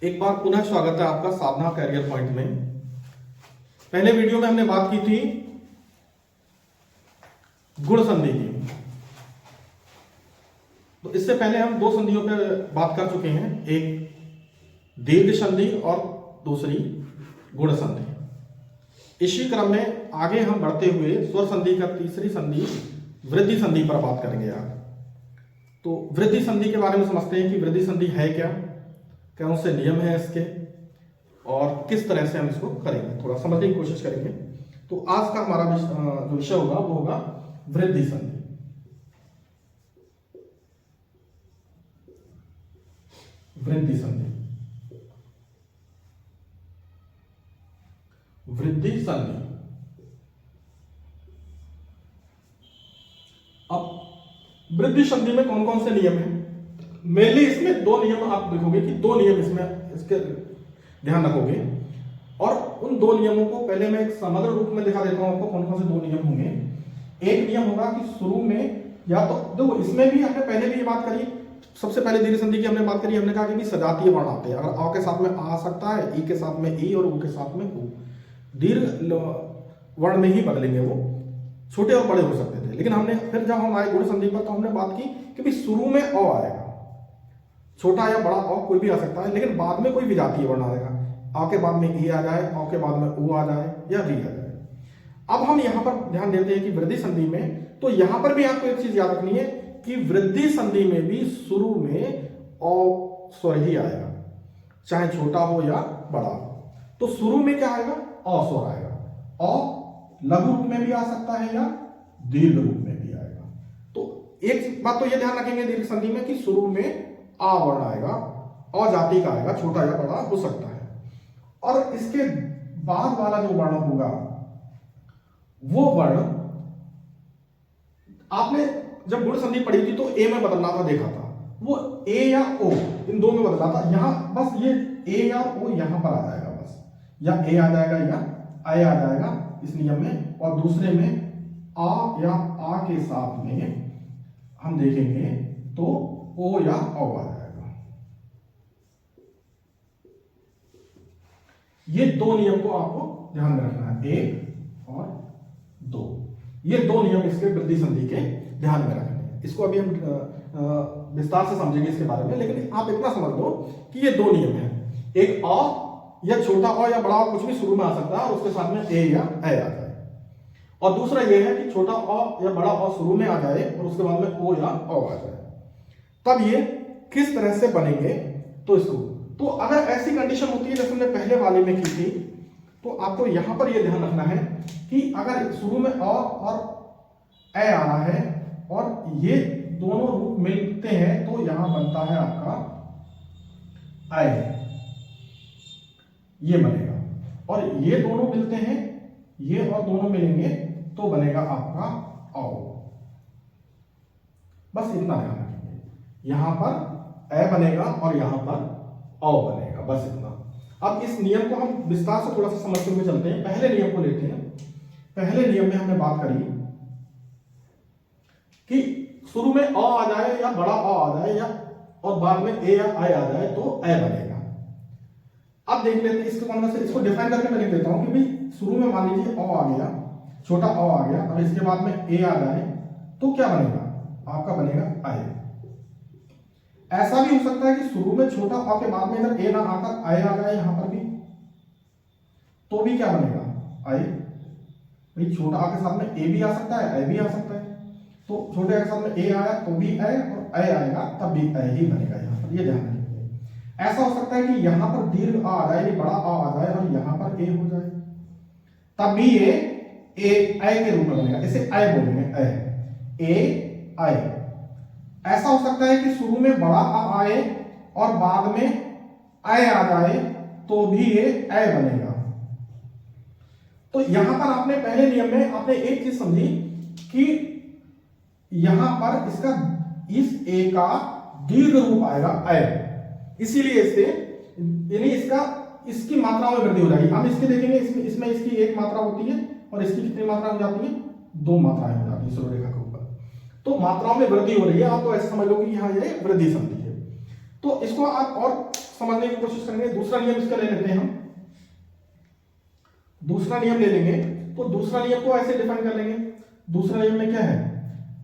एक बार पुनः स्वागत है आपका साधना कैरियर पॉइंट में। पहले वीडियो में हमने बात की थी गुण संधि की। तो इससे पहले हम दो संधियों पर बात कर चुके हैं, एक दीर्घ संधि और दूसरी गुण संधि। इसी क्रम में आगे हम बढ़ते हुए स्वर संधि का तीसरी संधि वृद्धि संधि पर बात करेंगे आज। तो वृद्धि संधि के बारे में समझते हैं कि वृद्धि संधि है क्या, कौन से नियम है इसके और किस तरह से हम इसको करेंगे, थोड़ा समझने की कोशिश करेंगे। तो आज का हमारा जो विषय होगा वो होगा वृद्धि संधि। वृद्धि संधि, वृद्धि संधि। अब वृद्धि संधि में कौन कौन से नियम हैं? मेनली इसमें दो नियम आप देखोगे कि दो नियम इसमें इसके ध्यान रखोगे, और उन दो नियमों को पहले मैं एक समग्र रूप में दिखा देता हूं आपको कौन कौन से दो नियम होंगे। एक नियम होगा कि शुरू में या तो देखो, इसमें भी हमने पहले भी ये बात करी, सबसे पहले दीर्घ संधि की हमने बात करी, हमने कहा कि सजातीय वर्ण आते हैं। अगर आ के साथ में आ सकता है, ई के साथ में ई और ऊ के साथ में ऊ, दीर्घ वर्ण में ही बदलेंगे, वो छोटे और बड़े हो सकते थे। लेकिन हमने फिर जब हम आए गुण संधि पर तो हमने बात की कि भाई शुरू में अ आएगा, छोटा या बड़ा अ कोई भी आ सकता है, लेकिन बाद में कोई विजातीय वर्ण आएगा। आ के बाद में ई आ जाए, आ के बाद में ऊ आ जाए या री आ जाए। अब हम यहां पर ध्यान देते हैं कि वृद्धि संधि में, तो यहां पर भी आपको एक चीज याद रखनी है कि वृद्धि संधि में भी शुरू में अ स्वर ही आएगा, चाहे छोटा हो या बड़ा हो। तो शुरू में क्या आएगा? अ स्वर आएगा। अ लघु रूप में भी आ सकता है या दीर्घ रूप में भी आएगा। तो एक बात तो ये ध्यान रखेंगे दीर्घ संधि में कि शुरू में आ वर्ण आएगा, अ जाति का आएगा, छोटा या बड़ा हो सकता है। और इसके बाद वाला जो वर्ण होगा वो वर्ण आपने जब गुण संधि पढ़ी थी तो ए में बदलना था, देखा था, वो ए या ओ इन दो में बदलना था। यहां बस ये ए या ओ यहां पर आ जाएगा, बस या ए आ जाएगा या आए आ जाएगा इस नियम में, और दूसरे में आ या आ के साथ में हम देखेंगे तो ओ या औ आ जाएगा। ये दो नियम को आपको ध्यान में रखना है, एक और दो। ये दो नियम इसके वृद्धि संधि के ध्यान में रखने हैं। इसको अभी हम विस्तार से समझेंगे इसके बारे में, लेकिन आप इतना समझ लो कि ये दो नियम हैं। एक अ या छोटा अ या बड़ा अ कुछ भी शुरू में आ सकता है और उसके साथ में ए या ऐ आ जाए, और दूसरा ये है कि छोटा अ या बड़ा अ शुरू में आ जाए और उसके बाद में ओ या औ आ जाए। तब ये किस तरह से बनेंगे? तो इसको, तो अगर ऐसी कंडीशन होती है जैसे हमने पहले वाले में की थी, तो आपको यहां पर यह ध्यान रखना है कि अगर शुरू में अ और ऐ आ रहा है और ये दोनों रूप मिलते हैं तो यहां बनता है आपका ऐ, ये बनेगा। और ये दोनों मिलते हैं, ये और दोनों मिलेंगे तो बनेगा आपका औ। बस इतना ध्यान रखेंगे, यहां पर ऐ बनेगा और यहां पर औ बनेगा, बस इतना। अब इस नियम को हम विस्तार से थोड़ा सा समझते हुए चलते हैं। पहले नियम को लेते हैं। पहले नियम में हमने बात करी कि शुरू में अ आ जाए या बड़ा अ आ जाए या और बाद में ए या आई आ जाए तो ऐ बनेगा। अब देख लेते हैं इसको कौन से, इसको डिफाइन करके मैं लिख देता हूं कि भाई शुरू में मान लीजिए अ आ गया, छोटा अ आ गया, और इसके बाद में ए आ जाए तो क्या बनेगा? आपका बनेगा आई। ऐसा भी हो सकता है कि शुरू में छोटा अ के बाद में अगर ए ना आकर आई आ जाए यहां पर भी, तो भी क्या बनेगा? आई। भाई छोटा आ के साथ में ए भी आ सकता है, आई भी आ सकता है, तो छोटे के साथ में ए आया तो भी आई, और आई आएगा तब भी आई ही बनेगा यहां पर, ये ध्यान रखिए। ऐसा हो सकता है कि यहां पर दीर्घ आ जाए, बड़ा आ जाए और यहां पर ए हो जाए, तब भी ये ए आई के रूप में बनेगा, इसे आई बोलेंगे, ए आई। ऐसा हो सकता है कि शुरू में बड़ा आ आए और बाद में ऐ आ जाए तो भी ये ऐ बनेगा। तो यहां पर आपने पहले नियम में आपने एक चीज समझी कि यहां पर इसका इस ए का दीर्घ रूप आएगा ऐ, इसीलिए इससे यानी इसका इसकी मात्रा में वृद्धि हो जाएगी। हम इसके देखेंगे, इसमें इसकी एक मात्रा होती है और इसकी कितनी मात्रा हो जाती है? दो मात्राएं हो जाती है सरल रेखा के ऊपर, तो मात्राओं में वृद्धि हो रही है। आप तो ऐसे समझ लो कि यहाँ ये वृद्धि संधि है। तो इसको आप और समझने की कोशिश करेंगे। दूसरा नियम इसका ले लेते हैं हम, दूसरा नियम ले लेंगे। तो दूसरा नियम को ऐसे डिफाइन कर लेंगे। दूसरा नियम में क्या है,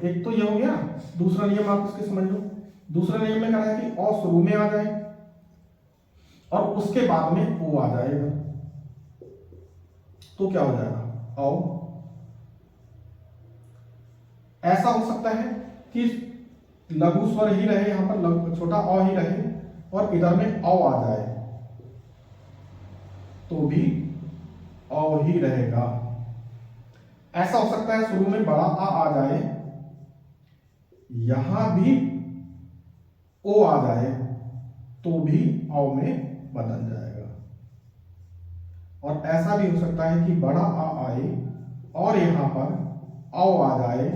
एक तो ये हो गया दूसरा नियम, आप इसके समझ लो। दूसरा नियम में क्या है कि औ शुरू में आ जाए और उसके बाद में ओ आ जाएगा, तो क्या हो जाएगा औ। ऐसा हो सकता है कि लघु स्वर ही रहे, यहां पर छोटा अ ही रहे और इधर में औ आ जाए तो भी औ ही रहेगा। ऐसा हो सकता है शुरू में बड़ा आ जाए, यहां भी ओ आ जाए तो भी औ में बदल जाएगा। और ऐसा भी हो सकता है कि बड़ा आ आए और यहां पर औ आ जाए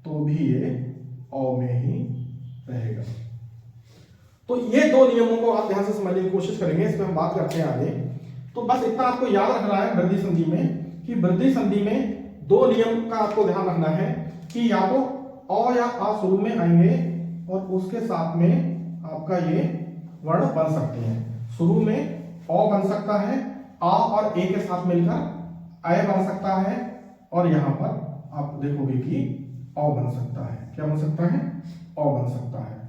तो भी ये औ में ही रहेगा। तो ये दो नियमों को आप ध्यान से समझने की कोशिश करेंगे, इस पर हम बात करते हैं आगे। तो बस इतना आपको याद रखना है वृद्धि संधि में, कि वृद्धि संधि में दो नियम का आपको ध्यान रखना है कि या तो औ या आ शुरू में आएंगे और उसके साथ में आपका ये वर्ण बन सकते हैं। शुरू में औ बन सकता है, आ और ए के साथ मिलकर आय बन सकता है, और यहां पर आप देखोगे कि औ बन सकता है। क्या बन सकता है, औ बन सकता है,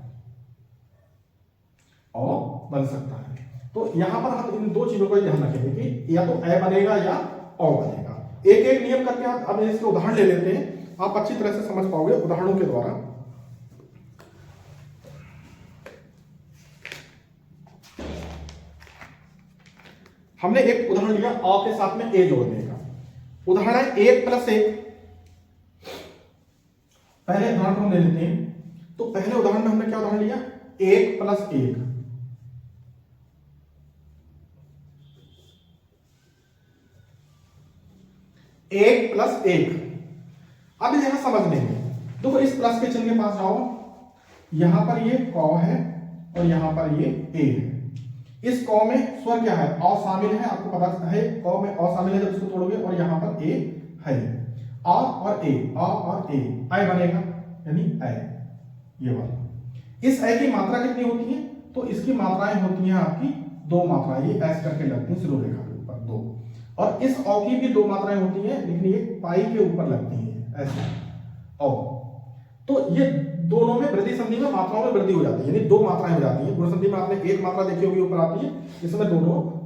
औ बन सकता है। तो यहां पर हम इन दो चीजों को ध्यान रखेंगे कि या तो ए बनेगा या औ बनेगा। एक एक नियम करके आप अब इसके उदाहरण ले लेते हैं, आप अच्छी तरह से समझ पाओगे उदाहरणों के द्वारा। हमने एक उदाहरण लिया अ के साथ में ए जोड़ने का। उदाहरण है 1 + 1। पहले उदाहरण हम ले लेते हैं। तो पहले उदाहरण में हमने क्या उदाहरण लिया, 1 + 1। एक प्लस एक। अब यहां समझ लेंगे, देखो इस प्लस के चिन्ह के पास जाओ, यहां पर ये क है और यहां पर ये ए है। इस क में स्वर क्या है, अ शामिल है, आपको पता है क में अ शामिल है जब इसको तोड़ोगे, और यहां पर ए है। आ और ए, आ और ए, आय बनेगा यानी आय, ये वाला। इस आय की मात्रा कितनी होती है, तो इसकी मात्राएं होती हैं आपकी दो मात्राएं, ये ऐसे करके लगती हैं सिरो रेखा के ऊपर दो। और इस औ की भी दो मात्राएं होती हैं, लेकिन ये पाई के ऊपर लगती हैं ऐसे औ। तो ये दोनों में वृद्धि संधि में मात्राओं में वृद्धि हो जाती है, यानी दो मात्राएं हो जाती हैं। गुण संधि में आपने एक मात्रा देखी होगी ऊपर आती है, इसमें दो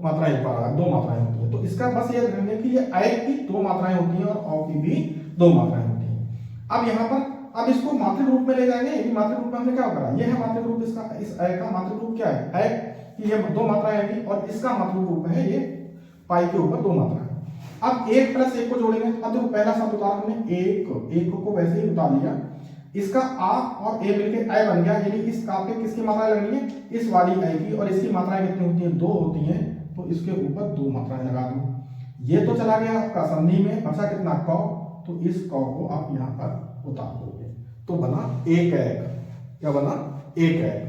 मात्राएं ऊपर, दो मात्राएं होती हैं। तो इसका बस ये ध्यान रखना कि ये आय की दो मात्राएं होती हैं और औ की भी दो मात्राएं होती हैं। अब यहाँ पर अब इसको मात्रिक रूप में ले जाएंगे, यदि मात्रिक रूप में हमने क्या करा, ये है मात्रिक रूप, इसका इस आय का मात्रिक रूप क्या है कि ये दो मात्राएं आएगी, और इसका मात्रिक रूप है ये पाई के ऊपर दो मात्राएं। अब 1 + 1 को जोड़ेंगे। अब देखो पहला शब्द उतारा हमने एक को वैसे ही उतार लिया, इसका आ और ए मिलके आय बन गया, यानी इस का पे किसकी मात्रा लगनी है, इस वाली आय की, और इसकी मात्राएं कितनी होती हैं, दो होती हैं, तो इसके ऊपर दो मात्राएं लगा दो। ये तो चला गया आपका संधि में, बचा कितना क, तो इस क को आप यहां पर उतार दोगे तो बना एक एक। क्या बना, एक एक।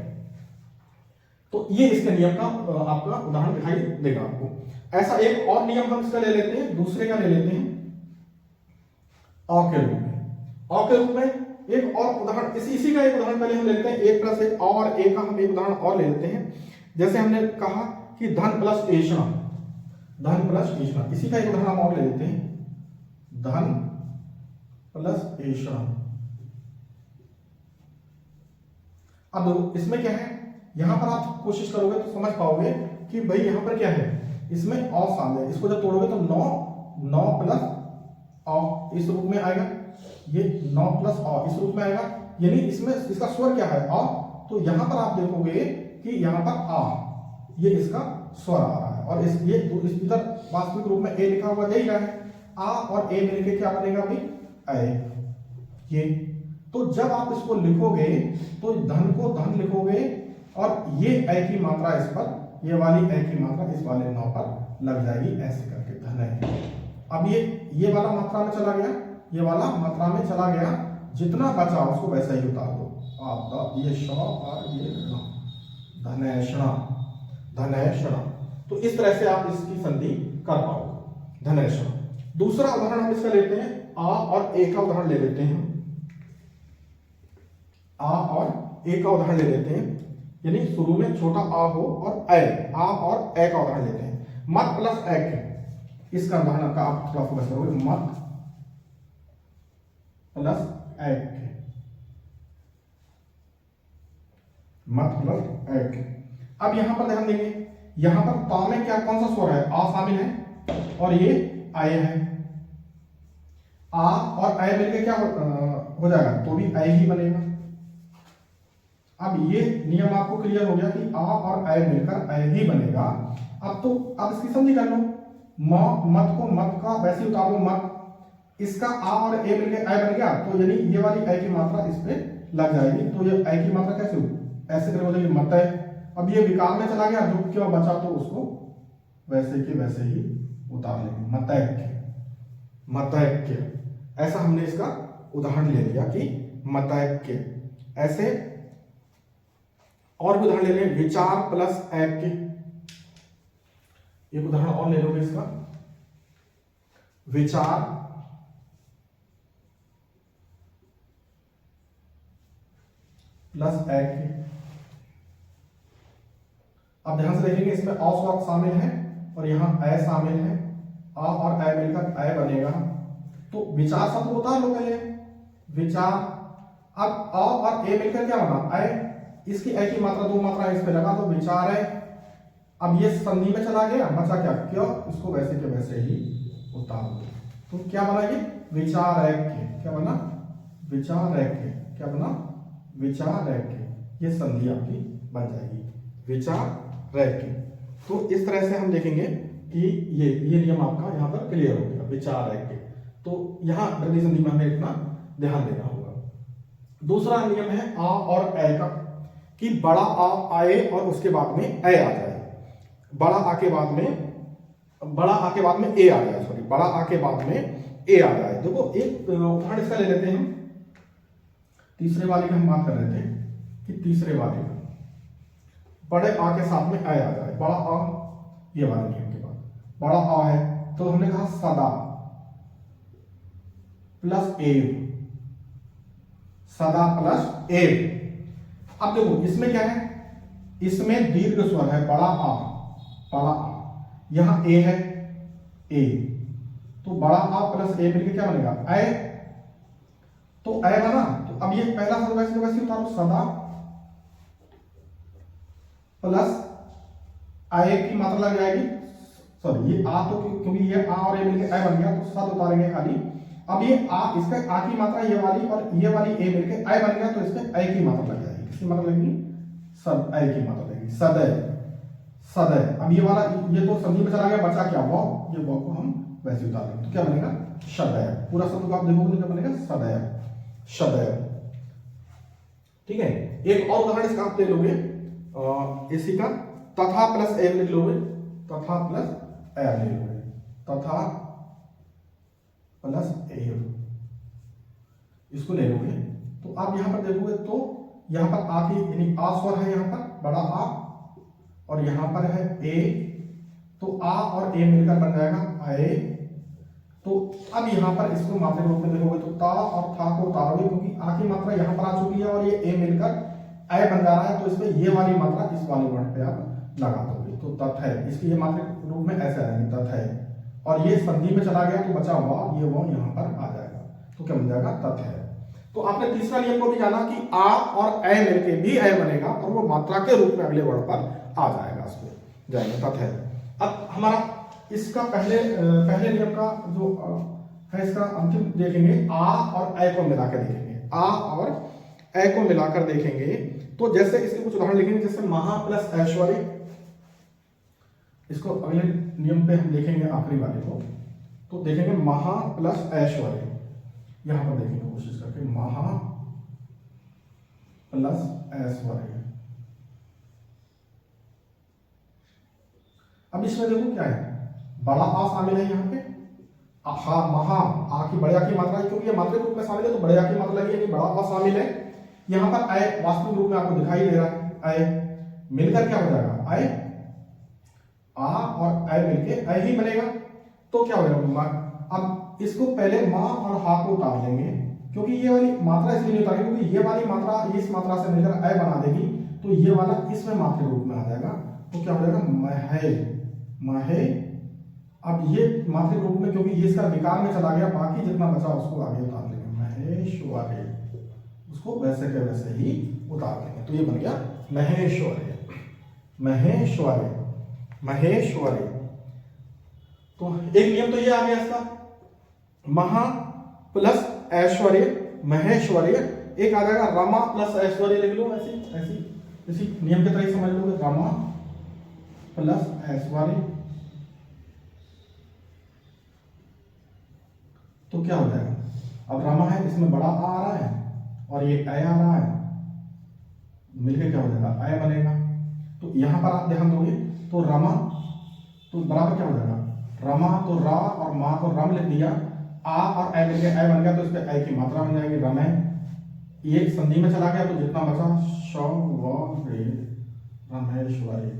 तो ये इसके नियम का आपका उदाहरण दिखाई देगा आपको। ऐसा एक और नियम हम इसका ले लेते हैं, दूसरे का ले लेते हैं अ के रूप में। अ के रूप में एक और उदाहरण, इसी का एक उदाहरण पहले हम ले लेते हैं। 1 + 1 और ए का हम एक उदाहरण और ले लेते हैं। जैसे हमने कहा कि धन प्लस एषणा, धन प्लस एषणा, इसी का एक उदाहरण हम और ले लेते हैं, धन प्लस एषणा। अब इसमें क्या है, यहां पर आप कोशिश करोगे तो समझ पाओगे कि भाई यहां पर क्या है, इसमें अ शामिल है। इसको जब तोड़ोगे तो 9 प्लस अ इस रूप में आएगा, ये 9 प्लस अ इस रूप में आएगा, यानी इसमें इसका स्वर क्या है अ। तो यहां पर आप देखोगे कि यहां पर आ, ये इसका स्वर आ रहा है, और ये इधर वास्तविक रूप में ए लिखा हुआ यही रहा है, आ और ए मिलके क्या बनेगा भाई, ए। ये तो जब आप इसको लिखोगे तो धन को धन लिखोगे, और ये ए की मात्रा इस पर, ये वाली ए की मात्रा इस वाले 9 पर लग जाएगी, ऐसे करके धन है। अब ये वाला मात्रा में चला गया, ये वाला मात्रा में चला गया, जितना बचा उसको वैसा ही उतार दो। आपका ये श और ये धनेषणा, धनेषणा। तो इस तरह से आप इसकी संधि कर पाओगे, धनेषणा। दूसरा उदाहरण हम इसका लेते हैं, आ और ए का उदाहरण ले लेते हैं। आ और ए का उदाहरण ले लेते हैं। यानी शुरू में छोटा आ हो और ए, आ और ए का उदाहरण लेते हैं। मत प्लस एक, इसका उदाहरण का आप थोड़ा फोकस करोगे, मत प्लस एक, मत प्लस एक। अब यहां पर ध्यान देंगे, यहां पर ता में क्या कौन सा स्वर है, आ शामिल है और ये आय है। आ और आय मिलकर क्या हो जाएगा, तो भी आय ही बनेगा। अब ये नियम आपको क्लियर हो गया कि आ और आय मिलकर आय ही बनेगा। अब इसकी समझी कर लो, मत को मत का वैसे उतार लो, मत इसका आ और ए मिलकर आय बन गया, तो यानी ये वाली आय की मात्रा इस पे लग जाएगी। तो ये आय की मात्रा कैसे हो, ऐसे करके हो जाएगी मत है। अब ये विकार में चला गया, जो क्यों बचा तो उसको वैसे के वैसे ही उतार लेंगे, मतैक्य, मतैक्य। ऐसा हमने इसका उदाहरण ले लिया कि मतैक्य। ऐसे और भी उदाहरण ले लें, विचार प्लस ऐक्य। एक उदाहरण और ले लोगे इसका, विचार प्लस ऐक्य। अब ध्यान से देखेंगे, इसमें अ स्वर शामिल है और यहां अ शामिल है, आ और अ मिलकर अ बनेगा। तो विचार शब्द उतार लो पहले, विचार। अब अ और ए मिलकर क्या बना, अ। इसकी अ की मात्रा दो मात्रा इस पे लगा तो विचार है। अब ये संधि में चला गया, बचा क्या, क्यों, इसको वैसे के वैसे ही उतार दो। तो क्या बना ये, विचार ऐक्य। क्या बना, विचार ऐक्य। क्या बना, विचार ऐक्य। ये संधि आपकी बन जाएगी, विचार ऐक्य। तो इस तरह से हम देखेंगे कि ये नियम आपका यहाँ पर क्लियर हो गया, विचार ऐक्य। तो यहाँ वृद्धि संधि में हमें इतना ध्यान देना होगा। दूसरा नियम है आ और ए का, कि बड़ा आ आए और उसके बाद में ए आ जाए। बड़ा आ के बाद में ए आ जाए, सॉरी, बड़ा आ के बाद में ए आ जाए। देखो एक उदाहरण इसका ले लेते हैं हम, तीसरे वाले की हम बात कर रहे थे कि तीसरे वाले में बड़े आ के साथ में ए आ जाए, बड़ा आ, ये वाले नियम के बाद बड़ा आ है, तो हमने कहा सदा प्लस एव, सदा प्लस एव। अब देखो इसमें क्या है, इसमें दीर्घ स्वर है, बड़ा आ, बड़ा आ, यहां ए है, ए, तो बड़ा आ प्लस ए मिलकर क्या बनेगा, ए। तो ए बना, तो अब ये पहला शब्द वैसे वैसे उतारो, सदा प्लस आए की मात्रा लग जाएगी, सॉरी ये आ, तो क्योंकि ये आ और ए मिलकर ए बन गया तो सद उतारेंगे खाली। अब ये आ, इसका आ की मात्रा ये वाली और ये वाली ए मिलकर ए बन गया, तो इसमें ए की मात्रा लग जाएगी। किसकी मात्रा लगेगी, सद, ए की मात्रा लगेगी, सदय, सदय। अब ये वाला, ये तो संधि में चला गया, बचा क्या, वो, ये वो को हम वैसे उतार देंगे, तो क्या बनेगा, सदय। पूरा शब्द को आप देखोगे तो क्या बनेगा, सदय, सदय। ठीक है। एक और उदाहरण इसका आप ले लोगे, इसी का तथा प्लस ए लिख लोगे, तथा प्लस ए ले लोगे, तथा प्लस ए, इसको ले लोगे। तो आप यहां पर देखोगे तो यहां पर आ की, यानी आ स्वर है यहां पर, बड़ा आ, और यहां पर है ए, तो आ और ए मिलकर बन जाएगा ए। तो अब यहां पर इसको मात्रा के रूप में देखोगे तो ता और था को उतारोगे, क्योंकि आ की मात्रा यहां पर आ चुकी है और ये ए मिलकर ए बन जा रहा है, तो इसमें ये वाली मात्रा इस वाले वर्ण पे आप लगा दोगे, तो तथ है, इसकी ये मात्रा के रूप में ऐसे आएगी, तथ है। और ये संधि में चला गया तो बचा हुआ ये वो यहां पर आ जाएगा, तो क्या बन जाएगा, तथ है। तो आपने तीसरा नियम को भी जाना कि आ और ए मिलके भी ए बनेगा और वो मात्रा के रूप में अगले वर्ण पर आ जाएगा, उस पर जाएगा, तथ है। अब हमारा इसका पहले नियम का जो है, इसका अंतिम देखेंगे, आ और ए को मिलाकर देखेंगे, आ और ए को मिलाकर देखेंगे। तो जैसे इसके कुछ उदाहरण लिखेंगे, जैसे महा प्लस ऐश्वर्य, इसको अगले नियम पे हम देखेंगे, आखिरी वाले को। तो देखेंगे महा प्लस ऐश्वर्य, यहां पर देखेंगे कोशिश करके, महा प्लस ऐश्वर्य। अब इसमें देखो क्या है, बड़ा आ शामिल है यहाँ पे, हा, महा, आ की बड़े आ की मात्रा, क्योंकि ये मात्रा रूप में शामिल है तो बड़े आ की मात्रा लगी, बड़ा आ शामिल है। यहाँ पर आय वास्तविक रूप में आपको दिखाई दे रहा है, आय मिलकर क्या हो जाएगा, आय, आ और आय मिलके आय ही बनेगा। तो क्या हो जाएगा, अब इसको पहले मां और हा को उतार लेंगे, क्योंकि ये वाली मात्रा इसलिए नहीं उतारेंगे क्योंकि ये वाली मात्रा इस मात्रा से मिलकर आय बना देगी, तो ये वाला इसमें मात्रा रूप में आ जाएगा, तो क्या हो जाएगा महे, महे। अब ये मात्रा रूप में क्योंकि ये इसका विकार में चला गया, बाकी जितना बचा उसको आगे उतार लेंगे, महेश्वरी, उसको वैसे के वैसे ही उतार लेंगे, तो ये बन गया महेश्वरी, महेश्वरी, महेश्वरी। तो एक नियम तो ये आ गया इसका, महा प्लस ऐश्वर्य, महेश्वर्य। एक आ जाएगा रमा प्लस ऐश्वर्य, लिख लो ऐसी ऐसी इसी नियम की तरह ही समझ लोगे, रमा प्लस ऐश्वर्य। तो क्या हो जाएगा, अब रमा है, इसमें बड़ा आ रहा है और ये ऐ आ रहा है, मिलके क्या हो जाएगा ऐ बनेगा। तो यहां पर आप ध्यान दोगे तो रमा तो बराबर क्या हो जाएगा, रमा तो रा और मा को रम लिख दिया, आ और ऐ मिलके ऐ बन गया, तो इस पे ऐ की मात्रा बन जाएगी रमे। ये संधि में चला गया तो जितना बचा श व रे, रमेश्वरी,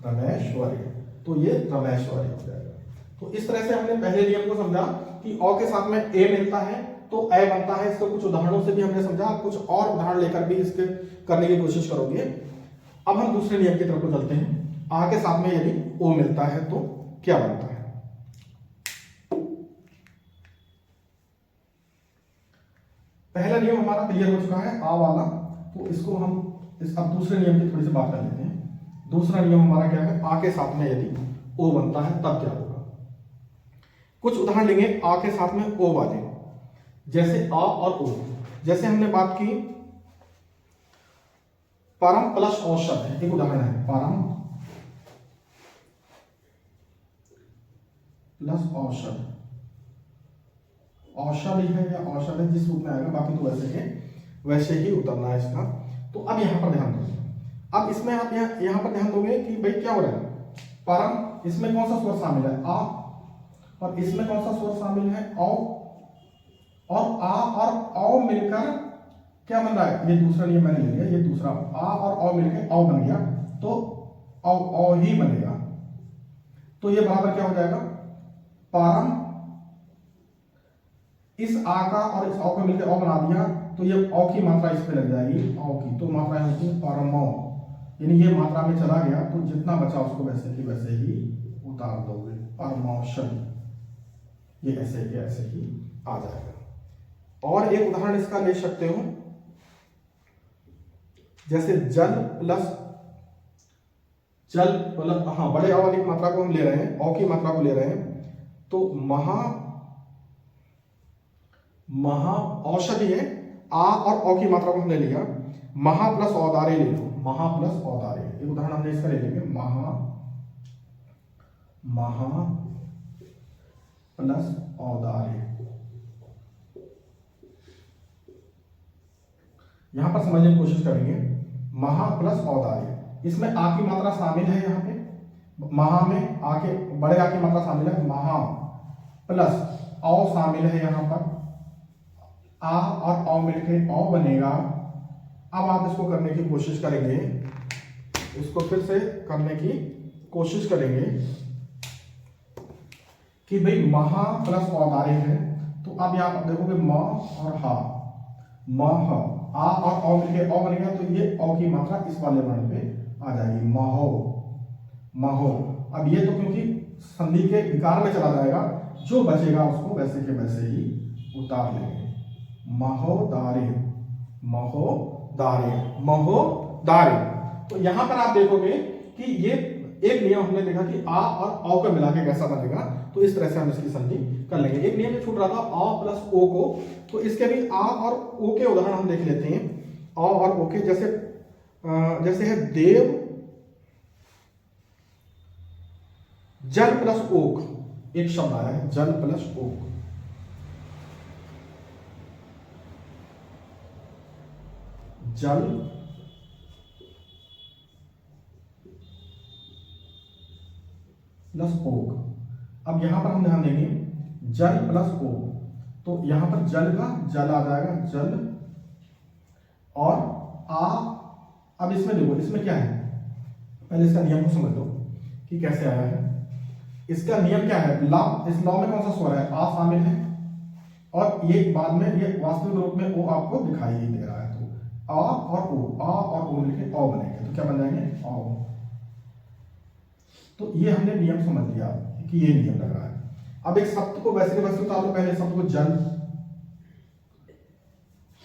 रमेश्वरी, तो ये रमेश्वरी हो जाएगा। तो इस तरह से हमने पहले नियम को समझा कि औ के साथ में ए मिलता है तो ऐ बनता है। इसको कुछ उदाहरणों से भी हमने समझा, कुछ और उदाहरण लेकर भी इसके करने की कोशिश करोगे। अब हम दूसरे नियम की तरफ को चलते हैं। आ के साथ में यदि ओ मिलता है तो क्या बनता है। पहला नियम हमारा क्लियर हो चुका है, आ वाला, तो इसको हम अब दूसरे नियम की थोड़ी सी बात कर लेते हैं। दूसरा नियम हमारा क्या है, आ के साथ में यदि ओ बनता है तब क्या होगा। कुछ उदाहरण लेंगे आ के साथ में ओ वाले, जैसे आ और ओ। जैसे हमने बात की परम प्लस औषध है, एक उदाहरण है परम प्लस औषध, औषधि है या औषध है जिस रूप में आएगा, बाकी तो वैसे है वैसे ही उतरना है इसका। तो अब यहां पर ध्यान दोगे, अब इसमें आप यहां पर ध्यान दोगे कि भाई क्या हो रहा है, परम इसमें कौन सा स्वर शामिल है आ, और इसमें कौन सा स्वर शामिल है औ, और आ और औ मिलकर क्या बन रहा है, ये दूसरा नियम मैंने ले लिया, ये दूसरा आ और औ मिलकर औ बन गया, तो औ ही बनेगा। तो ये बराबर क्या हो जाएगा, परम, इस आ का और इस औ का मिलकर औ बना दिया, तो ये औ की मात्रा इस पे लग जाएगी, औ की, तो मात्रा होती है परमौ, यानी ये मात्रा में चला गया तो जितना बचा उसको वैसे की वैसे ही उतार दोगे, परमौषधि, ये ऐसे के ऐसे ही आ जाएगा। और एक उदाहरण इसका ले सकते हो, जैसे जल प्लस हाँ बड़े औ वाली मात्रा को हम ले रहे हैं, औ की मात्रा को ले रहे हैं, तो महा औषधि है, आ और औ की मात्रा को हमने लिया, महा प्लस औदारे ले लो, महा प्लस औदारे, एक उदाहरण हमने इसका ले लेंगे, महा प्लस औदारे। यहां पर समझने की कोशिश करेंगे, महा प्लस औदारे, इसमें आ की मात्रा शामिल है, यहाँ पे महा में आके बड़े आ की मात्रा शामिल है, महा प्लस औ शामिल है, यहाँ पर आ और औ मिलके औ बनेगा। अब आप इसको करने की कोशिश करेंगे, इसको फिर से करने की कोशिश करेंगे कि भाई महा प्लस औदारे है, तो अब यहाँ आप देखोगे म और हा, मह, आ और औ मिलके औ बनेगा, तो ये औ की मात्रा इस वाले वर्ण पे आ जाएगी, महो, महो। अब ये तो क्योंकि संधि के विकार में चला जाएगा, जो बचेगा उसको वैसे के वैसे ही उतार लेंगे, महोदारे, महोदारे, महोदारे। तो यहां पर आप देखोगे कि ये एक नियम हमने देखा कि आ और औ को मिला के कैसा बनेगा, तो इस तरह से हम इसकी संधि कर लेंगे। एक नियम छूट रहा था आ प्लस ओ को, तो इसके भी आ और ओ के उदाहरण हम देख लेते हैं। आ और ओ के जैसे है देव, जल प्लस ओक, एक शब्द आया है जल प्लस ओक, जल प्लस ओक। अब यहां पर हम ध्यान देंगे जल प्लस ओक, तो यहां पर जल का जल आ जाएगा, जल, और आ। अब इसमें देखो इसमें क्या है, पहले इसका नियम को समझ लो कि कैसे आया है। इसका नियम क्या है, ला, इस लॉ में कौन सा स्वर है, आ शामिल है, और ये बाद में ये वास्तविक रूप में ओ आपको दिखाई ही दे रहा है, तो आ और ओ मिलके औ बनेंगे, तो क्या बन जाएंगे औ। तो ये हमने नियम समझ लिया कि ये नियम लग रहा है। अब एक शब्द को वैसे के वैसे उतार लो, पहले शब्द को जल,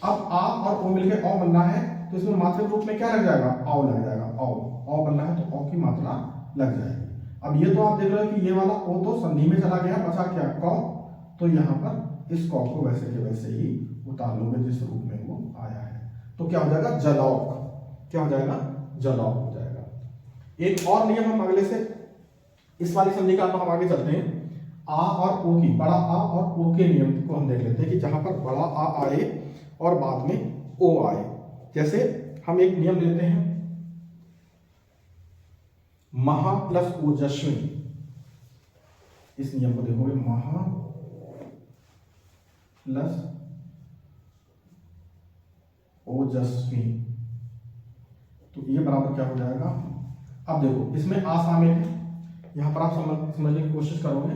अब आ और ओ मिलके औ बनना है, तो इसमें मात्रा रूप में क्या लग जाएगा, औ लग जाएगा, औ बनना है तो औ की मात्रा लग जाएगी। अब ये तो आप देख रहे हो कि ये वाला ओ तो संधि में चला गया, बचा क्या क, तो यहाँ पर इस क को वैसे के वैसे ही उतार लोगे जिस रूप में वो आया है, तो क्या हो जाएगा जलौक, क्या हो जाएगा जलौक हो जाएगा। एक और नियम हम अगले से इस वाली संधि का हम आगे चलते हैं, आ और ओ की, बड़ा आ और ओ के नियम को हम देख लेते हैं कि जहां पर बड़ा आ आए और बाद में ओ आए। जैसे हम एक नियम लेते हैं, महा प्लस ओजस्वी, इस नियम को देखोगे महा प्लस ओजस्वी, तो ये बराबर क्या हो जाएगा। अब देखो इसमें आ शामिल है, यहां पर आप समझने की कोशिश करोगे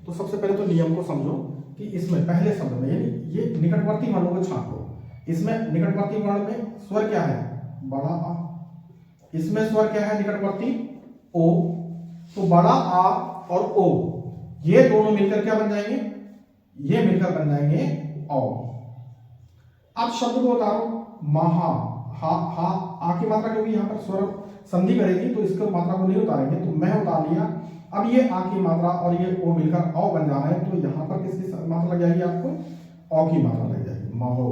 तो सबसे पहले तो नियम को समझो कि इसमें पहले शब्द में यानी ये निकटवर्ती वर्णों को छांट लो। इसमें निकटवर्ती वर्ण में स्वर क्या है बड़ा आ, इसमें स्वर क्या है निकटवर्ती ओ, तो बड़ा आ और ओ ये दोनों मिलकर क्या बन जाएंगे, ये मिलकर बन जाएंगे औ। अब शब्द को उतारो, महा, हा हा आ की मात्रा क्योंकि यहाँ पर स्वर संधि करेगी तो इसको मात्रा को नहीं उतारेंगे, तो मैं उतार लिया। अब ये आ की मात्रा और ये ओ मिलकर औ बन जाना है, तो यहाँ पर किसकी मात्रा लग जाएगी आपको, औ की मात्रा लग जाएगी, महो।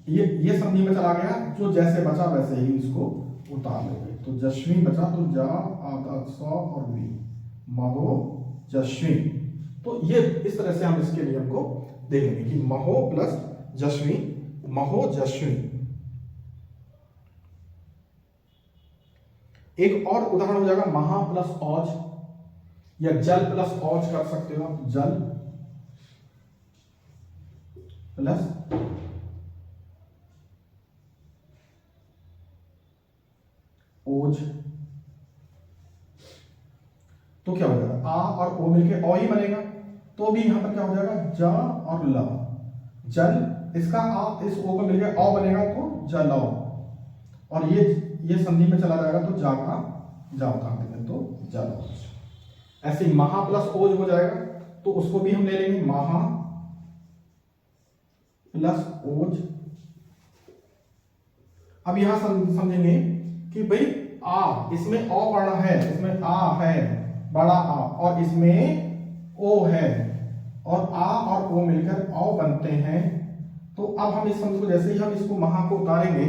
ये संधि में चला गया, जो जैसे बचा वैसे ही इसको उतार लोगे, तो जश्वी बचा तो जा आधा सौ और वी, महो जश्वी। तो ये इस तरह से हम इसके नियम को देखेंगे कि महो प्लस जश्वी, महो जश्वी। एक और उदाहरण हो जाएगा महा प्लस औज, या जल प्लस औज कर सकते हो आप, जल प्लस ओज, तो क्या हो जाएगा आ और ओ मिलके औ ही बनेगा, तो भी यहां पर क्या हो जाएगा ज और ल, जल, इसका आ इस ओ को मिलके औ बनेगा तो जलौ, और ये संधि में चला जाएगा तो जा का जा उतार देंगे तो जलौज। ऐसे ही महा प्लस ओज हो जाएगा, तो उसको भी हम ले लेंगे महा प्लस ओज। अब यहां समझेंगे कि भाई आ, इसमें ओ पढ़ना है, इसमें आ है बड़ा आ, और इसमें ओ है, और आ और ओ मिलकर औ बनते हैं। तो अब हम इस संधि को जैसे ही हम इसको महा को उतारेंगे,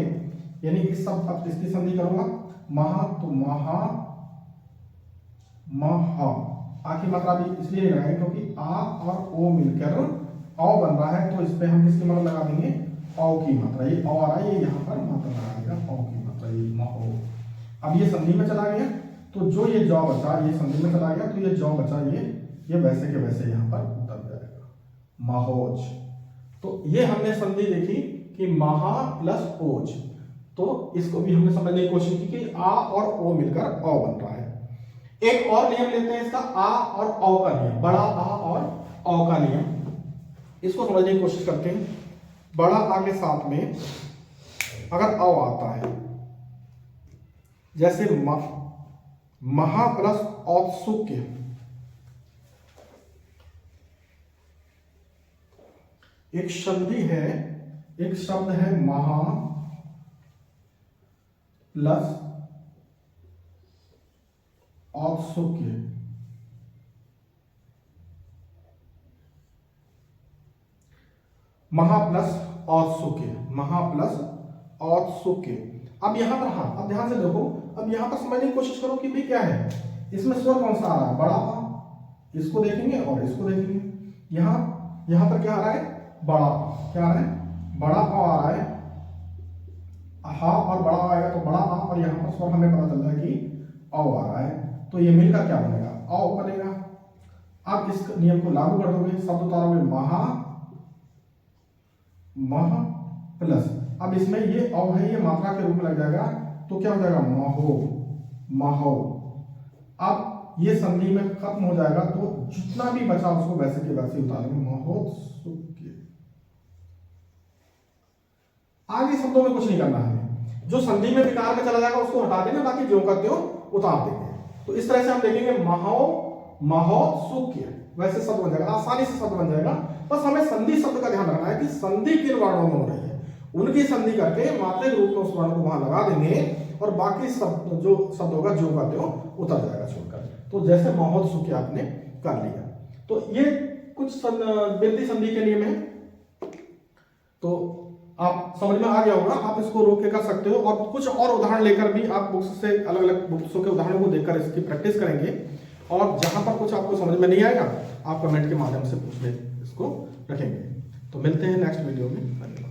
यानी इस सब अब इसकी संधि करूंगा महा, तो महा महा, आ की मात्रा भी इसलिए नहीं लगाएंगे क्योंकि आ और ओ मिलकर औ बन रहा है, तो इस पे हम किसकी मात्रा लगा देंगे औ की मात्रा, ये औ आ रहा है, ये यहाँ पर मात्रा लगा देगा औ की मात्रा, ये महो। अब ये संधि में चला गया, तो जो ये जौ बचा, ये संधि में चला गया, तो ये जौ बचा, ये वैसे के वैसे यहाँ पर उतर जाएगा महोज। तो ये हमने संधि देखी कि महा प्लस ओज, तो इसको भी हमने समझने की कोशिश की कि आ और ओ मिलकर औ बन रहा है। एक और नियम लेते हैं इसका, आ और औ का नियम, बड़ा आ और औ का नियम, इसको समझने की कोशिश करते हैं। बड़ा आ के साथ में अगर औ आता है, जैसे महा प्लस औत्सुक्य, एक संधि है, एक शब्द है महा प्लस औत्सुक्य, महा प्लस औत्सुक्य, महा प्लस औत्सुक्य। अब यहां पर हाँ, अब ध्यान से देखो, अब यहां पर समझने की कोशिश करो कि भाई क्या है, इसमें स्वर कौन सा आ रहा है, बड़ा आ, इसको देखेंगे और इसको देखेंगे। यहां पर क्या आ रहा है, बड़ा आ, क्या आ रहा है, बड़ा आ रहा है, हा और बड़ा आएगा तो बड़ा आ, और यहां पर स्वर हमें पता चल रहा है कि औ आ रहा है, तो ये मिलकर क्या बनेगा, औ बनेगा। अब इस नियम को लागू कर दोगे, शब्द उतारोगे महा मह प्लस, अब इसमें ये औ है, ये मात्रा के रूप में लग जाएगा, तो क्या हो जाएगा महो महो। अब ये संधि में खत्म हो जाएगा, तो जितना भी बचा उसको वैसे के वैसे उतारेंगे, महोत्सुक्य आगे शब्दों में कुछ नहीं करना है हमें, जो संधि में विकार में चला जाएगा उसको हटा देंगे, बाकी जो का त्यों उतार देंगे। तो इस तरह से हम देखेंगे महो महोत्सुक्य, वैसे शब्द बन जाएगा, आसानी से शब्द बन जाएगा। बस हमें संधि शब्द का ध्यान रखना है कि संधि किन वर्णों में हो रही है, उनकी संधि करके मात्रे के रूप में उस वर्ण को वहां लगा देंगे और बाकी शब्द जो शब्द होगा जो का त्यों उतर जाएगा छोड़कर। तो जैसे महोत्सुक्य आपने कर लिया। तो ये कुछ वृद्धि संधि के नियम है, तो आप समझ में आ गया होगा। आप इसको रोक के कर सकते हो और कुछ और उदाहरण लेकर भी आप बुक्स से अलग अलग बुक्सों के उदाहरणों को देखकर इसकी प्रैक्टिस करेंगे। और जहां पर कुछ आपको समझ में नहीं आएगा आप कमेंट के माध्यम से पूछ ले, इसको रखेंगे। तो मिलते हैं नेक्स्ट वीडियो में। धन्यवाद।